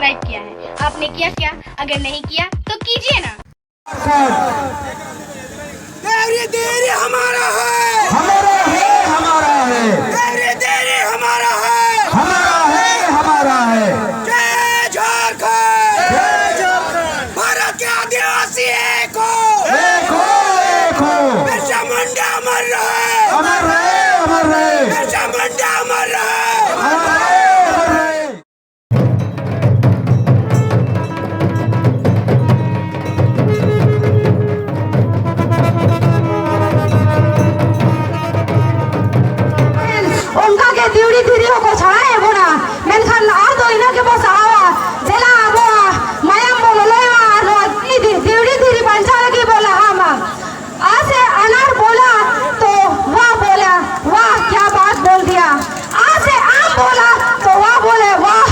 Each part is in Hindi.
सब्सक्राइब किया है। आपने किया क्या? अगर नहीं किया तो कीजिए ना। देवरी देवरी हमारा है, हमारा है, हमारा है, देवरी देवरी हमारा है, हमारा है, हमारा है। जय झारखंड, जय झारखंड। भारत के आदिवासी एक हो, एक हो, एक हो। बिरसा मुंडा अमर रहे, अमर रहे, अमर रहे, बिरसा मुंडा अमर रहे। अमर रहे, अमर रहे। उनका के दिवड़ी दिरियों को छाए बोला मेनखान और दो इना के बस आवा जेला बोला मायम बोलो लेवा नो दिवड़ी दिरी पंचाल की बोला हम आज से अनार बोला तो वाह बोला वाह क्या बात बोल दिया। आज से आम बोला तो वाह बोले वाह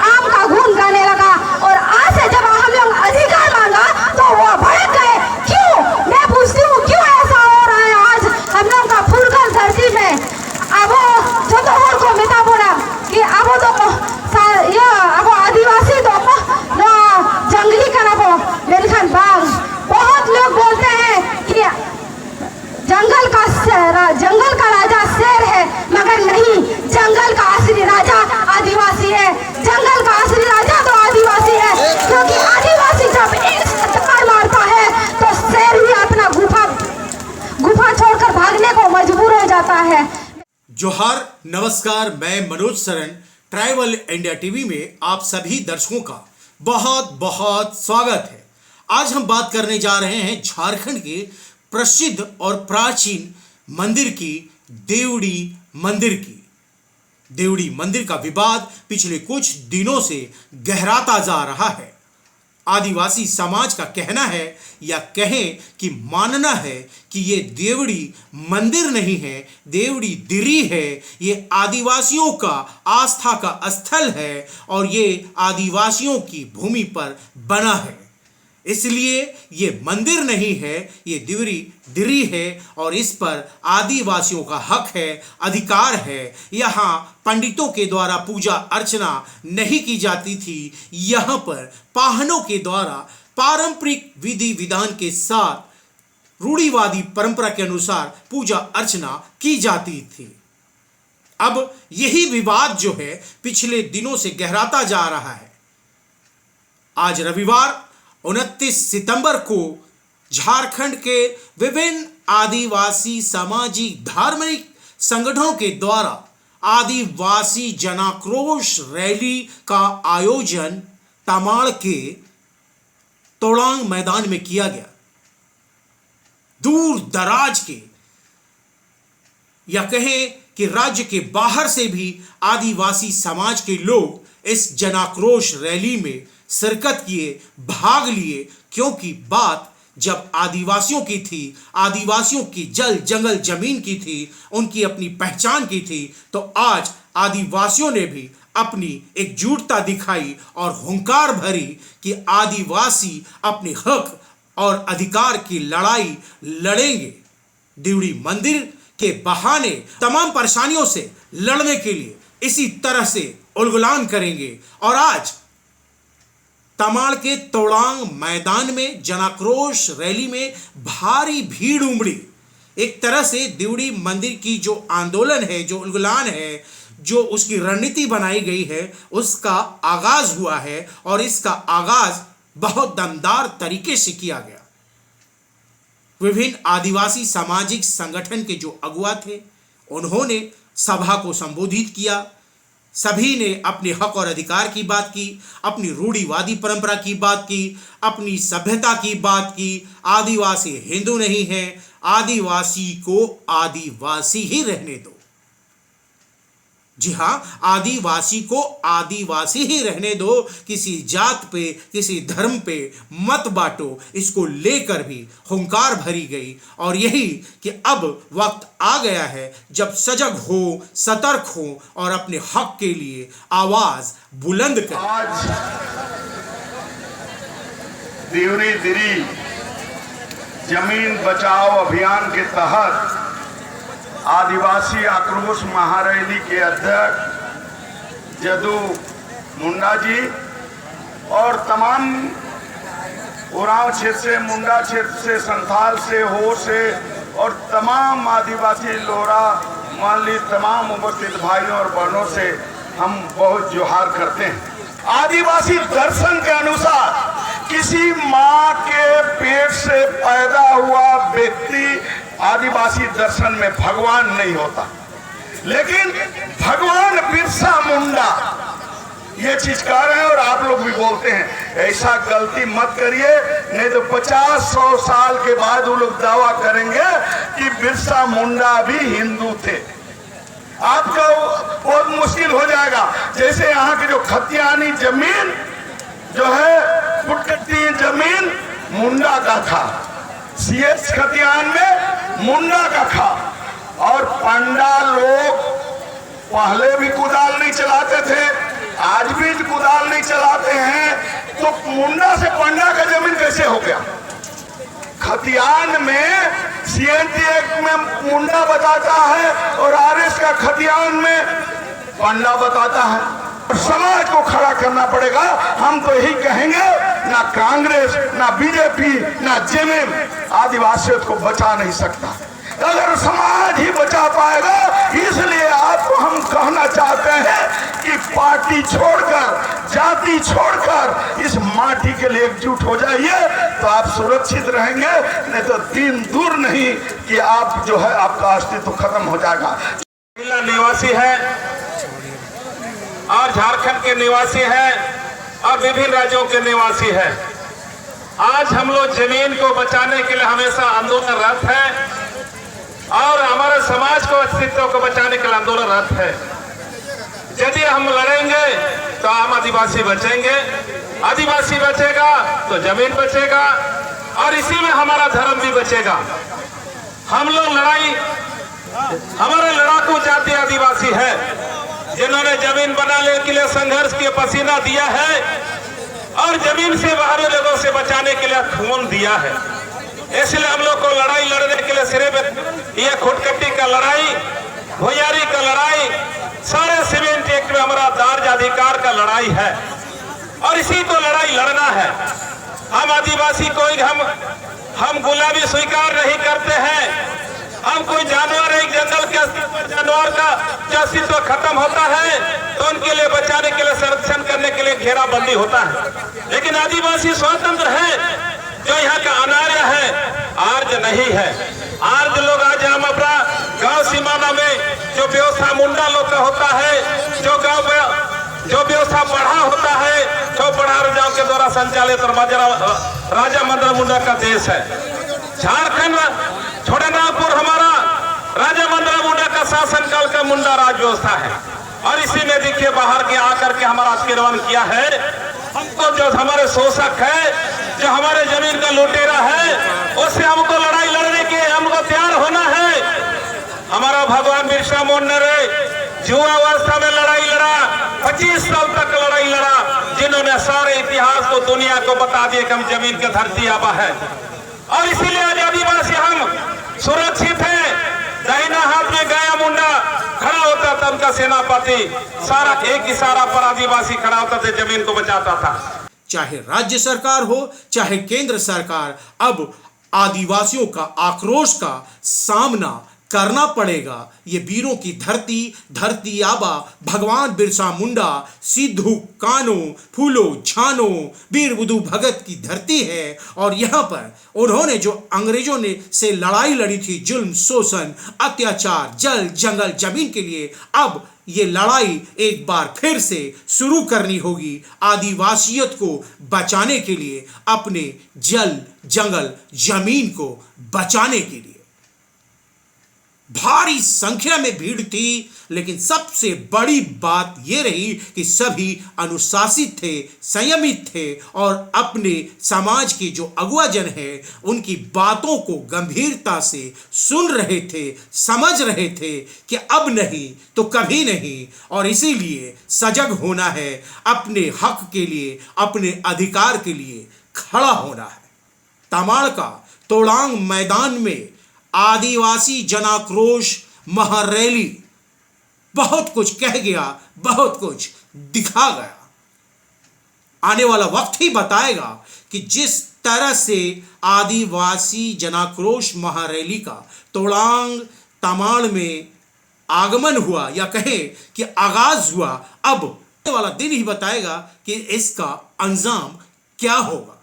आम का गुण गाने लगा। और आज से जब हम लोग अधिकार मांगा तो वो भड़क गए। क्यों? मैं पूछती हूँ क्यों ऐसा हो रहा है आज हम लोग का फूलगल धरती में। अब जो तो और को मिता बोला कि अब तो ये अब आदिवासी तो ना जंगली करबो मेलखन बाग। बहुत लोग बोलते हैं कि जंगल का राजा शेर है, मगर नहीं, जंगल का असली राजा आदिवासी है। जंगल का असली राजा तो आदिवासी है, क्योंकि आदिवासी जब एक चक्कर मारता है तो शेर भी अपना गुफा छोड़कर भागने को मजबूर हो जाता है। जोहार, नमस्कार। मैं Manoj Saran tribal India TV में आप सभी दर्शकों का बहुत बहुत स्वागत है। आज हम बात करने जा रहे हैं झारखंड के प्रसिद्ध और प्राचीन मंदिर की देवड़ी मंदिर की। देवड़ी मंदिर का विवाद पिछले कुछ दिनों से गहराता जा रहा है। आदिवासी समाज का कहना है या कहें कि मानना है कि ये देवड़ी मंदिर नहीं है, देवड़ी दिरी है। ये आदिवासियों का आस्था का स्थल है और ये आदिवासियों की भूमि पर बना है, इसलिए ये मंदिर नहीं है, ये देवड़ी दिरी है और इस पर आदिवासियों का हक है, अधिकार है। यहाँ पंडितों के द्वारा पूजा अर्चना नहीं की जाती थी। यहाँ पर पाहनों के द्वारा पारंपरिक विधि विधान के साथ रूढ़िवादी परंपरा के अनुसार पूजा अर्चना की जाती थी। अब यही विवाद जो है पिछले दिनों से गहराता जा रहा है। आज रविवार 29 सितंबर को झारखंड के विभिन्न आदिवासी सामाजिक धार्मिक संगठनों के द्वारा आदिवासी जनाक्रोश रैली का आयोजन तमाड़ के तोड़ांग मैदान में किया गया। दूर दराज के या कहें कि राज्य के बाहर से भी आदिवासी समाज के लोग इस जनाक्रोश रैली में शिरकत किए, भाग लिए, क्योंकि बात जब आदिवासियों की थी, आदिवासियों की जल जंगल जमीन की थी, उनकी अपनी पहचान की थी, तो आज आदिवासियों ने भी अपनी एकजुटता दिखाई और हुंकार भरी कि आदिवासी अपने हक और अधिकार की लड़ाई लड़ेंगे। देवड़ी मंदिर के बहाने तमाम परेशानियों से लड़ने के लिए इसी तरह से उलगुलान करेंगे। और आज तमाड़ के तोड़ांग मैदान में जनाक्रोश रैली में भारी भीड़ उमड़ी। एक तरह से देवड़ी मंदिर की जो आंदोलन है, जो उलगुलान है, जो उसकी रणनीति बनाई गई है, उसका आगाज हुआ है और इसका आगाज बहुत दमदार तरीके से किया गया। विभिन्न आदिवासी सामाजिक संगठन के जो अगुवा थे, उन्होंने सभा को संबोधित किया। सभी ने अपने हक और अधिकार की बात की, अपनी रूढ़िवादी परंपरा की बात की, अपनी सभ्यता की बात की। आदिवासी हिंदू नहीं है, आदिवासी को आदिवासी ही रहने दो। जी हाँ, आदिवासी को आदिवासी ही रहने दो। किसी जात पे, किसी धर्म पे मत बांटो। इसको लेकर भी हुंकार भरी गई। और यही कि अब वक्त आ गया है जब सजग हो, सतर्क हो और अपने हक के लिए आवाज बुलंद करें। आज देवरी दिरी जमीन बचाओ अभियान के तहत आदिवासी आक्रोश महारैली के अध्यक्ष जदू मुंडा जी और तमाम उरांव क्षेत्र से, मुंडा क्षेत्र से, संथाल से, हो से और तमाम आदिवासी, लोहरा, माली, तमाम उपस्थित भाइयों और बहनों से हम बहुत जोहार करते हैं। आदिवासी दर्शन के अनुसार किसी माँ के पेट से पैदा हुआ व्यक्ति आदिवासी दर्शन में भगवान नहीं होता, लेकिन भगवान बिरसा मुंडा ये चीज कह रहे हैं और आप लोग भी बोलते हैं। ऐसा गलती मत करिए, नहीं तो 50-100 साल के बाद वो लोग दावा करेंगे कि बिरसा मुंडा भी हिंदू थे। आपका बहुत मुश्किल हो जाएगा। जैसे यहाँ की जो खतियानी जमीन जो है, फुटकती जमीन मुंडा का था, CS खतियान में मुंडा का था, और पंडा लोग पहले भी कुदाल नहीं चलाते थे, आज भी कुदाल नहीं चलाते हैं, तो मुंडा से पंडा का जमीन कैसे हो गया? खतियान में CNT एक्ट में मुंडा बताता है और RS का खतियान में पंडा बताता है। समाज को खड़ा करना पड़ेगा। हम तो यही कहेंगे, ना कांग्रेस, ना बीजेपी, ना जेएमएम आदिवासियों को बचा नहीं सकता। अगर समाज ही बचा पाएगा, इसलिए आपको हम कहना चाहते हैं कि पार्टी छोड़कर, जाति छोड़कर इस माटी के लिए एकजुट हो जाइए, तो आप सुरक्षित रहेंगे। नहीं तो दिन दूर नहीं कि आप जो है, आपका अस्तित्व खत्म हो जाएगा। जिला निवासी है और झारखंड के निवासी है और विभिन्न राज्यों के निवासी है। आज हम लोग जमीन को बचाने के लिए हमेशा आंदोलनरत है और हमारे समाज को, अस्तित्व को बचाने के लिए आंदोलनरत है। यदि हम लड़ेंगे तो हम आदिवासी बचेंगे, आदिवासी बचेगा तो जमीन बचेगा और इसी में हमारा धर्म भी बचेगा। हम लोग लड़ाई, हमारे लड़ाकू जाति आदिवासी है, जिन्होंने जमीन बनाने के लिए संघर्ष किया, पसीना दिया है और जमीन से बाहरी लोगों से बचाने के लिए खून दिया है। इसलिए हम लोग को लड़ाई लड़ने के लिए सिर्फ ये खुटकट्टी का लड़ाई, भुयारी का लड़ाई, सारे सीमेंट एक्ट में हमारा दार्ज अधिकार का लड़ाई है और इसी को लड़ाई लड़ना है। हम आदिवासी कोई हम गुलामी स्वीकार नहीं करते हैं। हम कोई जानवर, एक जंगल के जानवर का जो अस्तित्व खत्म होता है तो उनके लिए बचाने के लिए, संरक्षण करने के लिए घेराबंदी होता है। लेकिन आदिवासी स्वतंत्र है, जो यहाँ का अनार्य है, आर्ज नहीं है। आर्ज लोग आज हम अपना गांव सीमाना में जो व्यवस्था मुंडा लोग का होता है, जो गांव में जो व्यवस्था पढ़ा होता है, जो पढ़ा राजाओं के द्वारा संचालित और राजा मंडल मुंडा का देश है। झारखंड छोड़नापुर हमारा राजा मंडल मुंडा का शासन काल का मुंडा राज व्यवस्था है और इसी में देखिए बाहर के आकर के हमारा आशीर्वाद किया है। हमको जो हमारे शोषक है, जो हमारे जमीन का लुटेरा है, उससे हमको लड़ाई लड़ने के हमको तैयार होना है। हमारा भगवान बिरसा मुंडा ने युवा अवस्था में लड़ाई लड़ा, 25 साल तक लड़ाई लड़ा, जिन्होंने सारे इतिहास को, दुनिया को बता दिया कि हम जमीन की धरती आबा है। और इसीलिए आज आदिवासी हम सुरक्षित हैं। दाहिना हाथ में गया मुंडा खड़ा होता था, उनका सेनापति सारा एक इशारा पर आदिवासी खड़ा होता था, जमीन को बचाता था। चाहे राज्य सरकार हो, चाहे केंद्र सरकार, अब आदिवासियों का आक्रोश का सामना करना पड़ेगा। ये वीरों की धरती, धरती आबा भगवान बिरसा मुंडा, सिद्धू कानो, फूलो झानो, वीर बुधू भगत की धरती है और यहाँ पर उन्होंने जो अंग्रेजों ने से लड़ाई लड़ी थी, जुल्म, शोषण, अत्याचार, जल, जंगल, जमीन के लिए, अब ये लड़ाई एक बार फिर से शुरू करनी होगी आदिवासियत को बचाने के लिए, अपने जल, जंगल, जमीन को बचाने के लिए। भारी संख्या में भीड़ थी, लेकिन सबसे बड़ी बात यह रही कि सभी अनुशासित थे, संयमित थे और अपने समाज के जो अगुवाजन है उनकी बातों को गंभीरता से सुन रहे थे, समझ रहे थे कि अब नहीं तो कभी नहीं, और इसीलिए सजग होना है, अपने हक के लिए, अपने अधिकार के लिए खड़ा होना है। तमाड़ का तोड़ांग मैदान में आदिवासी जनाक्रोश महारैली बहुत कुछ कह गया, बहुत कुछ दिखा गया। आने वाला वक्त ही बताएगा कि जिस तरह से आदिवासी जनाक्रोश महारैली का तोड़ांग तमाड़ में आगमन हुआ या कहें कि आगाज हुआ, अब आने वाला दिन ही बताएगा कि इसका अंजाम क्या होगा।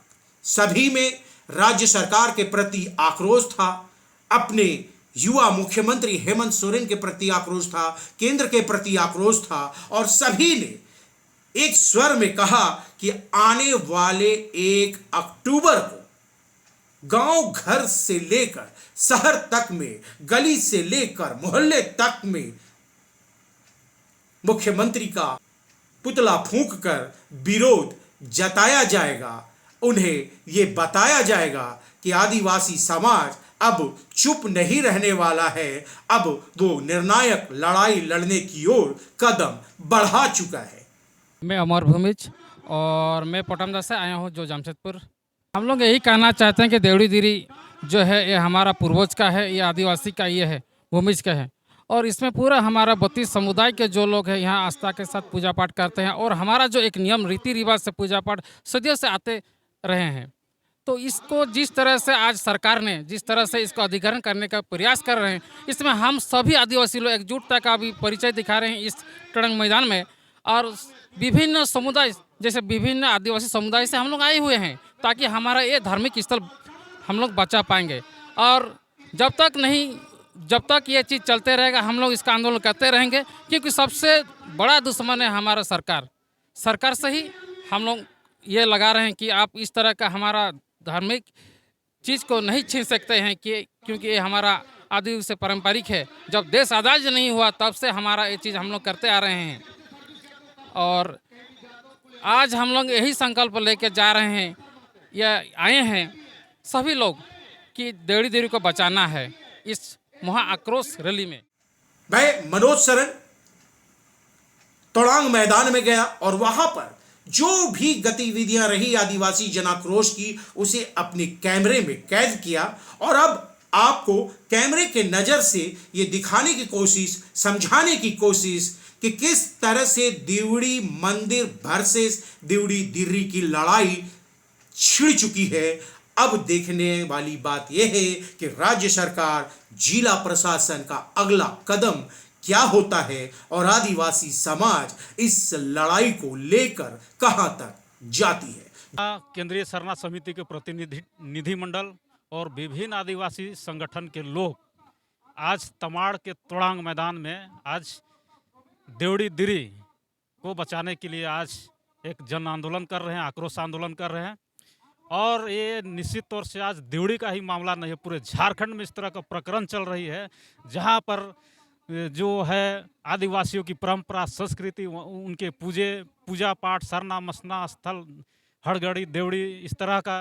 सभी में राज्य सरकार के प्रति आक्रोश था, अपने युवा मुख्यमंत्री हेमंत सोरेन के प्रति आक्रोश था, केंद्र के प्रति आक्रोश था और सभी ने एक स्वर में कहा कि आने वाले 1 अक्टूबर को गांव घर से लेकर शहर तक में, गली से लेकर मोहल्ले तक में मुख्यमंत्री का पुतला फूंक कर विरोध जताया जाएगा। उन्हें यह बताया जाएगा कि आदिवासी समाज अब चुप नहीं रहने वाला है, अब वो निर्णायक लड़ाई लड़ने की ओर कदम बढ़ा चुका है। मैं अमर भूमिज और मैं पोटमदा से आया हूँ जो जमशेदपुर। हम लोग यही कहना चाहते हैं कि देवड़ी दिरी जो है ये हमारा पूर्वज का है, ये आदिवासी का ये है, भूमिज का है और इसमें पूरा हमारा 32 समुदाय के जो लोग हैं यहाँ आस्था के साथ पूजा पाठ करते हैं और हमारा जो एक नियम रीति रिवाज से पूजा पाठ सदियों से आते रहे हैं। तो इसको जिस तरह से आज सरकार ने जिस तरह से इसको अधिग्रहण करने का प्रयास कर रहे हैं, इसमें हम सभी आदिवासी लोग एकजुटता का भी परिचय दिखा रहे हैं इस टड़ंग मैदान में। और विभिन्न समुदाय जैसे विभिन्न आदिवासी समुदाय से हम लोग आए हुए हैं ताकि हमारा ये धार्मिक स्थल हम लोग बचा पाएंगे। और जब तक ये चीज़ चलते रहेगा हम लोग इसका आंदोलन करते रहेंगे, क्योंकि सबसे बड़ा दुश्मन है हमारा सरकार से ही हम लोग ये लगा रहे हैं कि आप इस तरह का हमारा धार्मिक चीज़ को नहीं छीन सकते हैं क्योंकि ये हमारा आदि से पारंपरिक है। जब देश आज़ाद नहीं हुआ तब से हमारा ये चीज़ हम लोग करते आ रहे हैं और आज हम लोग यही संकल्प लेके जा रहे हैं या आए हैं सभी लोग कि देवड़ी देवी को बचाना है इस महा आक्रोश रैली में। मैं मनोज सरन तोड़ांग मैदान में गया और वहां पर जो भी गतिविधियां रही आदिवासी जनाक्रोश की उसे अपने कैमरे में कैद किया और अब आपको कैमरे के नजर से ये दिखाने की कोशिश, समझाने की कोशिश कि किस तरह से देवड़ी मंदिर वर्सेस देवड़ी दिर्री की लड़ाई छिड़ चुकी है। अब देखने वाली बात यह है कि राज्य सरकार, जिला प्रशासन का अगला कदम क्या होता है और आदिवासी समाज इस लड़ाई को लेकर कहां तक जाती है। केंद्रीय सरना समिति के प्रतिनिधि मंडल और विभिन्न आदिवासी संगठन के लोग आज तमाड़ के तोड़ांग मैदान में आज देवड़ी दिरी को बचाने के लिए आज एक जन आंदोलन कर रहे हैं, आक्रोश आंदोलन कर रहे हैं। और ये निश्चित तौर से आज देवड़ी का ही मामला नहीं है, पूरे झारखंड में इस तरह का प्रकरण चल रही है जहां पर जो है आदिवासियों की परंपरा, संस्कृति, उनके पूजा पाठ, सरना मसना स्थल, हड़गड़ी, देवड़ी इस तरह का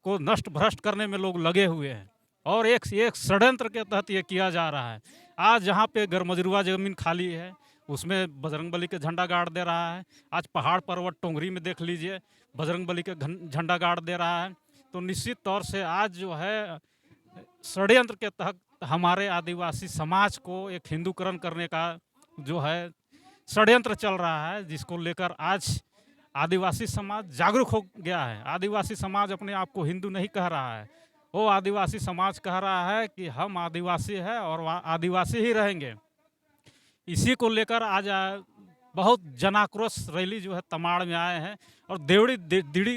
को नष्ट भ्रष्ट करने में लोग लगे हुए हैं और एक षड्यंत्र के तहत ये किया जा रहा है। आज जहाँ पे गरमजरुआ ज़मीन खाली है उसमें बजरंगबली के झंडा गाड़ दे रहा है। आज पहाड़ पर्वत टोंगरी में देख लीजिए बजरंगबली के झंडा गाड़ दे रहा है। तो निश्चित तौर से आज जो है षड्यंत्र के तहत हमारे आदिवासी समाज को एक हिंदूकरण करने का जो है षड्यंत्र चल रहा है, जिसको लेकर आज आदिवासी समाज जागरूक हो गया है। आदिवासी समाज अपने आप को हिंदू नहीं कह रहा है, वो आदिवासी समाज कह रहा है कि हम आदिवासी हैं और आदिवासी ही रहेंगे। इसी को लेकर आज बहुत जनाक्रोश रैली जो है तमाड़ में आए हैं। और देवड़ी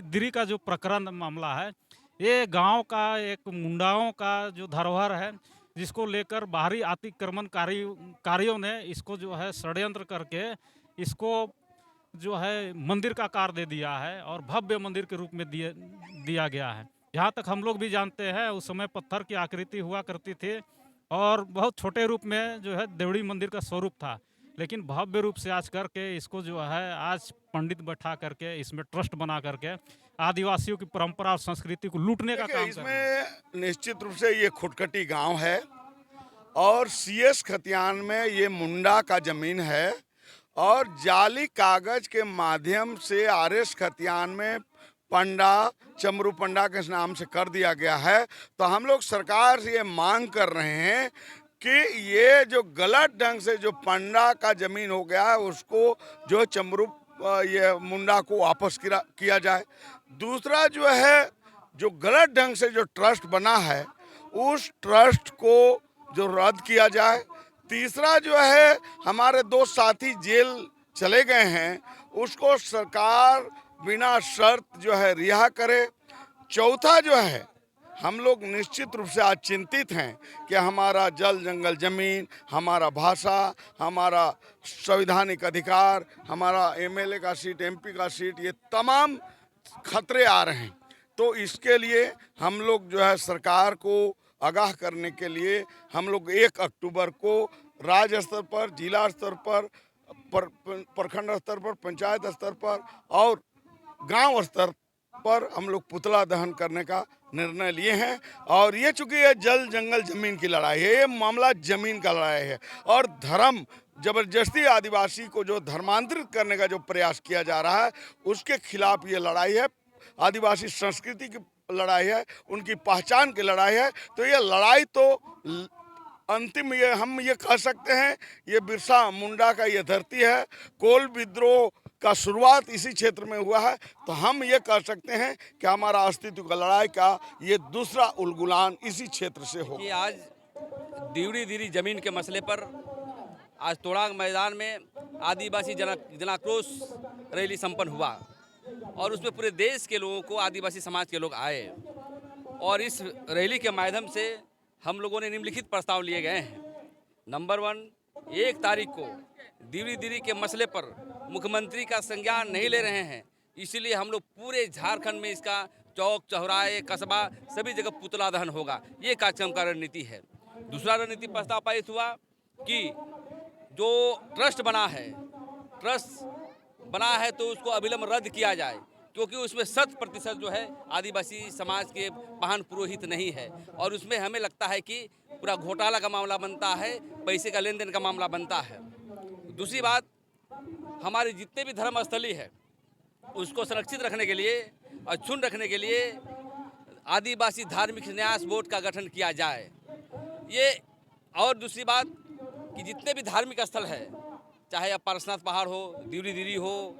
दिरी का जो प्रकरण मामला है ये गांव का एक मुंडाओं का जो धरोहर है, जिसको लेकर बाहरी अतिक्रमणकारियों ने इसको जो है षड्यंत्र करके इसको जो है मंदिर का आकार दे दिया है और भव्य मंदिर के रूप में दिया गया है। जहाँ तक हम लोग भी जानते हैं उस समय पत्थर की आकृति हुआ करती थी और बहुत छोटे रूप में जो है देवड़ी मंदिर का स्वरूप था, लेकिन भव्य रूप से आज करके इसको जो है आज पंडित बैठा करके इसमें ट्रस्ट बना करके आदिवासियों की परंपरा और संस्कृति को लूटने का काम इसमें निश्चित रूप से ये खुटकटी गांव है और सीएस खतियान में ये मुंडा का जमीन है और जाली कागज के माध्यम से आरएस खतियान में पंडा चमरू पंडा के नाम से कर दिया गया है। तो हम लोग सरकार से ये मांग कर रहे हैं कि ये जो गलत ढंग से जो पंडा का जमीन हो गया है उसको जो चमरू ये मुंडा को वापस किया जाए। दूसरा जो है, जो गलत ढंग से जो ट्रस्ट बना है उस ट्रस्ट को जो रद्द किया जाए। तीसरा जो है, हमारे 2 साथी जेल चले गए हैं, उसको सरकार बिना शर्त जो है रिहा करे। चौथा जो है, हम लोग निश्चित रूप से आज चिंतित हैं कि हमारा जल जंगल जमीन, हमारा भाषा, हमारा संवैधानिक अधिकार, हमारा एमएलए का सीट, एमपी का सीट, ये तमाम खतरे आ रहे हैं। तो इसके लिए हम लोग जो है सरकार को आगाह करने के लिए हम लोग 1 अक्टूबर को राज्य स्तर पर, जिला स्तर पर, प्रखंड स्तर पर, पंचायत स्तर पर और गांव स्तर पर हम लोग पुतला दहन करने का निर्णय लिए हैं। और ये चूंकि ये जल जंगल जमीन की लड़ाई है, ये मामला जमीन का लड़ाई है और धर्म जबरदस्ती आदिवासी को जो धर्मांतरित करने का जो प्रयास किया जा रहा है उसके खिलाफ ये लड़ाई है। आदिवासी संस्कृति की लड़ाई है, उनकी पहचान की लड़ाई है। तो ये लड़ाई तो अंतिम ये हम ये कह सकते हैं, ये बिरसा मुंडा का ये धरती है। कोल विद्रोह का शुरुआत इसी क्षेत्र में हुआ है। तो हम ये कह सकते हैं कि हमारा अस्तित्व का लड़ाई का ये दूसरा उलगुलान इसी क्षेत्र से हो। कि आज देवड़ी दीरी जमीन के मसले पर आज तोड़ांग मैदान में आदिवासी जनाक्रोश रैली संपन्न हुआ और उसमें पूरे देश के लोगों को, आदिवासी समाज के लोग आए और इस रैली के माध्यम से हम लोगों ने निम्नलिखित प्रस्ताव लिए गए हैं। नंबर 1, 1 तारीख को देवड़ी दीरी के मसले पर मुख्यमंत्री का संज्ञान नहीं ले रहे हैं, इसलिए हम लोग पूरे झारखंड में इसका चौक चौराहे कस्बा सभी जगह पुतला दहन होगा। ये कार्यक्रम का रणनीति है। दूसरा रणनीति प्रस्ताव पारित हुआ कि जो ट्रस्ट बना है तो उसको अविलंब रद्द किया जाए, क्योंकि उसमें 100% जो है आदिवासी समाज के महान पुरोहित नहीं है और उसमें हमें लगता है कि पूरा घोटाला का मामला बनता है, पैसे का लेन देन का मामला बनता है। दूसरी बात, हमारे जितने भी धर्मस्थली है उसको संरक्षित रखने के लिए और क्षुण्ण रखने के लिए आदिवासी धार्मिक न्यास बोर्ड का गठन किया जाए। ये और दूसरी बात कि जितने भी धार्मिक स्थल है, चाहे अब पारसनाथ पहाड़ हो, देवड़ी दीरी हो,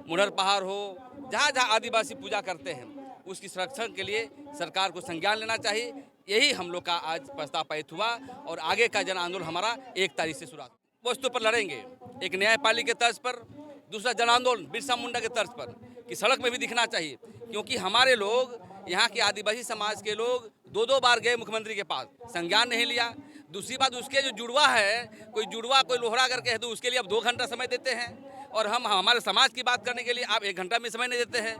मुनहर पहाड़ हो, जहाँ जहाँ आदिवासी पूजा करते हैं उसकी संरक्षण के लिए सरकार को संज्ञान लेना चाहिए। यही हम लोग का आज प्रस्ताव पारित हुआ और आगे का जन आंदोलन हमारा 1 तारीख से शुरुआत वस्तु पर लड़ेंगे। एक न्यायपालिका के तर्ज पर, दूसरा जन आंदोलन बिरसा मुंडा के तर्ज पर कि सड़क में भी दिखना चाहिए, क्योंकि हमारे लोग, यहाँ के आदिवासी समाज के लोग 2-2 बार गए मुख्यमंत्री के पास, संज्ञान नहीं लिया। दूसरी बात, उसके जो जुड़वा है, कोई लोहरा करके है तो उसके लिए अब 2 घंटा समय देते हैं और हम हमारे समाज की बात करने के लिए आप 1 घंटा में समय नहीं देते हैं।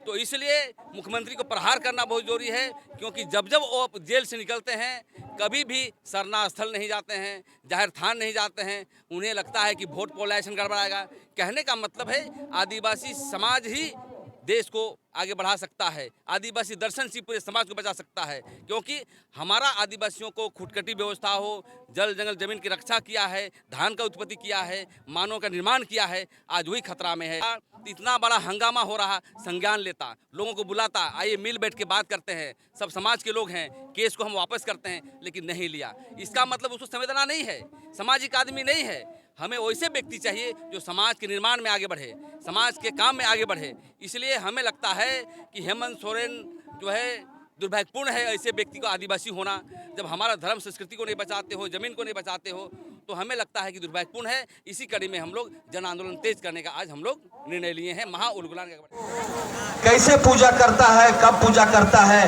तो इसलिए मुख्यमंत्री को प्रहार करना बहुत जरूरी है, क्योंकि जब वो जेल से निकलते हैं कभी भी सरना स्थल नहीं जाते हैं, जाहिर थान नहीं जाते हैं। उन्हें लगता है कि वोट पोलराइजेशन गड़बड़ाएगा। कहने का मतलब है आदिवासी समाज ही देश को आगे बढ़ा सकता है, आदिवासी दर्शन से पूरे समाज को बचा सकता है, क्योंकि हमारा आदिवासियों को खुटकटी व्यवस्था हो, जल जंगल जमीन की रक्षा किया है, धान का उत्पत्ति किया है, मानव का निर्माण किया है, आज वही खतरा में है। इतना बड़ा हंगामा हो रहा, संज्ञान लेता, लोगों को बुलाता, आइए मिल बैठ के बात करते हैं, सब समाज के लोग हैं, केस को हम वापस करते हैं, लेकिन नहीं लिया। इसका मतलब उसको संवेदना नहीं है, सामाजिक आदमी नहीं है। हमें वैसे व्यक्ति चाहिए जो समाज के निर्माण में आगे बढ़े, समाज के काम में आगे बढ़े। इसलिए हमें लगता है कि हेमंत सोरेन जो है दुर्भाग्यपूर्ण है ऐसे व्यक्ति को आदिवासी होना। जब हमारा धर्म संस्कृति को नहीं बचाते हो, जमीन को नहीं बचाते हो, तो हमें लगता है कि दुर्भाग्यपूर्ण है। इसी कड़ी में हम लोग जन आंदोलन तेज करने का आज हम लोग निर्णय लिए हैं। महा उलगुलान कैसे पूजा करता है, कब पूजा करता है,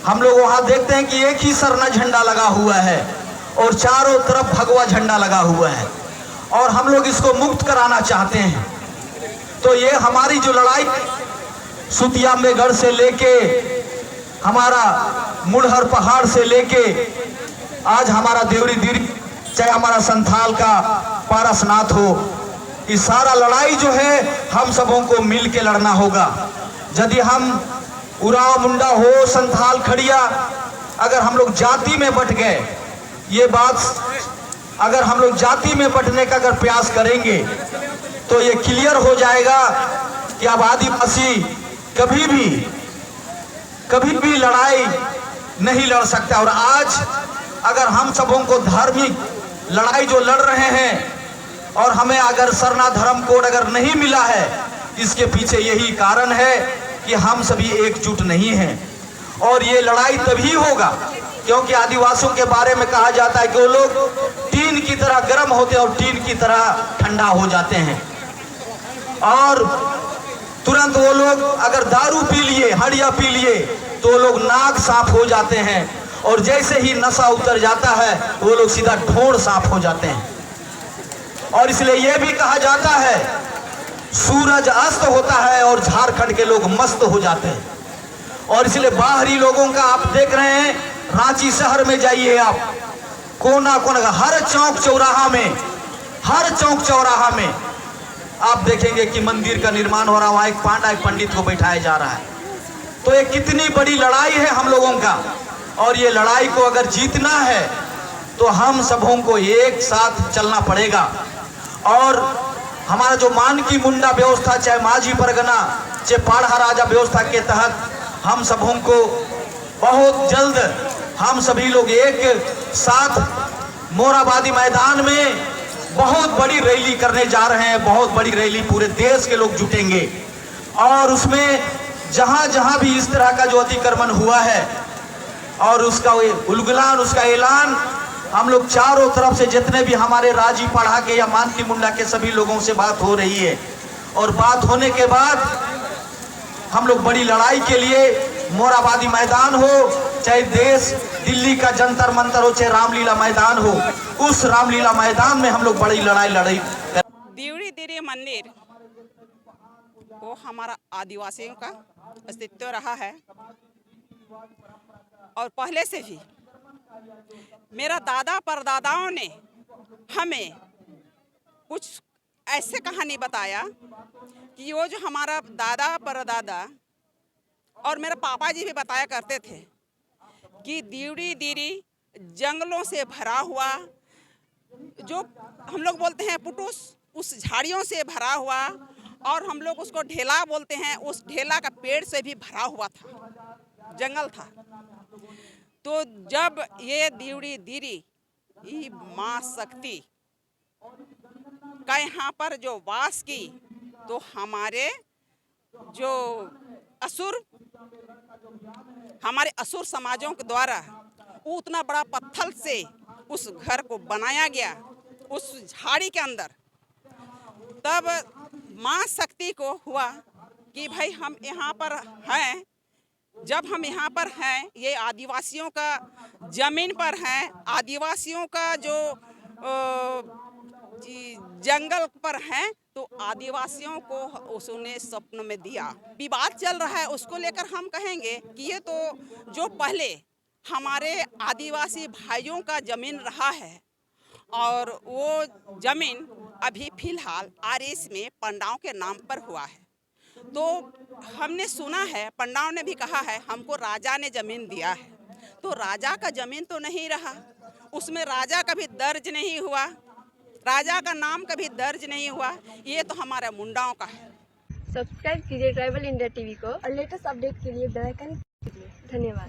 हम लोग वहाँ देखते हैं कि एक ही सरना झंडा लगा हुआ है और चारों तरफ भगवा झंडा लगा हुआ है और हम लोग इसको मुक्त कराना चाहते हैं। तो ये हमारी जो लड़ाई सुतियाम्बेगढ़ से लेके हमारा मुनहर पहाड़ से लेके आज हमारा देवड़ी दीरी, चाहे हमारा संथाल का पारसनाथ हो, इस सारा लड़ाई जो है हम सबों को मिल के लड़ना होगा। यदि हम उरांव मुंडा हो, संथाल खड़िया, अगर हम लोग जाति में बट गए, ये बात अगर हम लोग जाति में बटने का अगर प्रयास करेंगे तो ये क्लियर हो जाएगा कि अब आदिवासी कभी भी लड़ाई नहीं लड़ सकता। और आज अगर हम सबों को धार्मिक लड़ाई जो लड़ रहे हैं और हमें अगर सरना धर्म कोड अगर नहीं मिला है, इसके पीछे यही कारण है कि हम सभी एकजुट नहीं हैं। और ये लड़ाई तभी होगा क्योंकि आदिवासियों के बारे में कहा जाता है कि वो लोग टीन की तरह गर्म होते हैं और टीन की तरह ठंडा हो जाते हैं। और तुरंत वो लोग अगर दारू पी लिए, हड़िया पी लिए, तो वो लोग नाक साफ हो जाते हैं, और जैसे ही नशा उतर जाता है वो लोग सीधा ढोंड साफ हो जाते हैं। और इसलिए यह भी कहा जाता है सूरज अस्त होता है और झारखंड के लोग मस्त हो जाते हैं। और इसलिए बाहरी लोगों का आप देख रहे हैं, रांची शहर में जाइए आप, कोना कोना हर चौक चौराहा में आप देखेंगे कि मंदिर का निर्माण हो रहा है, वहां एक पांडा, एक पंडित को बैठाया जा रहा है। तो ये कितनी बड़ी लड़ाई है हम लोगों का, और ये लड़ाई को अगर जीतना है तो हम सबों को एक साथ चलना पड़ेगा। और हमारा जो मान की मुंडा व्यवस्था, चाहे माझी परगना, चाहे पाढ़ा राजा व्यवस्था के तहत हम सबों को बहुत जल्द हम सभी लोग एक साथ मोराबादी मैदान में बहुत बड़ी रैली करने जा रहे हैं। बहुत बड़ी रैली, पूरे देश के लोग जुटेंगे, और उसमें जहां जहां भी इस तरह का जो अतिक्रमण हुआ है और उसका उलगुलान, उसका ऐलान हम लोग चारों तरफ से जितने भी हमारे राजी पढ़ा के या मानकी मुंडा के सभी लोगों से बात हो रही है। और बात होने के बाद हम लोग बड़ी लड़ाई के लिए मोराबादी मैदान हो, चाहे देश दिल्ली का जंतर मंतर हो, चाहे रामलीला मैदान हो, उस रामलीला मैदान में हम लोग बड़ी लड़ाई देवड़ी दिरी मंदिर वो हमारा आदिवासियों का अस्तित्व रहा है, और पहले से भी मेरा दादा परदादाओं ने हमें कुछ ऐसे कहानी बताया कि वो जो हमारा दादा परदादा और मेरे पापा जी भी बताया करते थे कि देवड़ी दिरी जंगलों से भरा हुआ, जो हम लोग बोलते हैं पुटुस, उस झाड़ियों से भरा हुआ, और हम लोग उसको ढेला बोलते हैं, उस ढेला का पेड़ से भी भरा हुआ था, जंगल था। तो जब ये देवड़ी दिरी माँ शक्ति का यहाँ पर जो वास की, तो हमारे जो हमारे असुर समाजों के द्वारा उतना बड़ा पत्थर से उस घर को बनाया गया, उस झाड़ी के अंदर। तब माँ शक्ति को हुआ कि भाई हम यहाँ पर हैं, जब हम यहाँ पर हैं, ये आदिवासियों का जमीन पर हैं, आदिवासियों का जो जंगल पर हैं, तो आदिवासियों को उसने स्वप्न में दिया। विवाद चल रहा है, उसको लेकर हम कहेंगे कि ये तो जो पहले हमारे आदिवासी भाइयों का जमीन रहा है, और वो जमीन अभी फिलहाल आरएस में पंडाओं के नाम पर हुआ है। तो हमने सुना है, पंडाओं ने भी कहा है हमको राजा ने जमीन दिया है, तो राजा का जमीन तो नहीं रहा, उसमें राजा का भी दर्ज नहीं हुआ, राजा का नाम कभी दर्ज नहीं हुआ, ये तो हमारा मुंडाओं का है। सब्सक्राइब कीजिए ट्राइबल इंडिया टीवी को, और लेटेस्ट अपडेट के लिए बेल आइकन क्लिक कीजिए। धन्यवाद।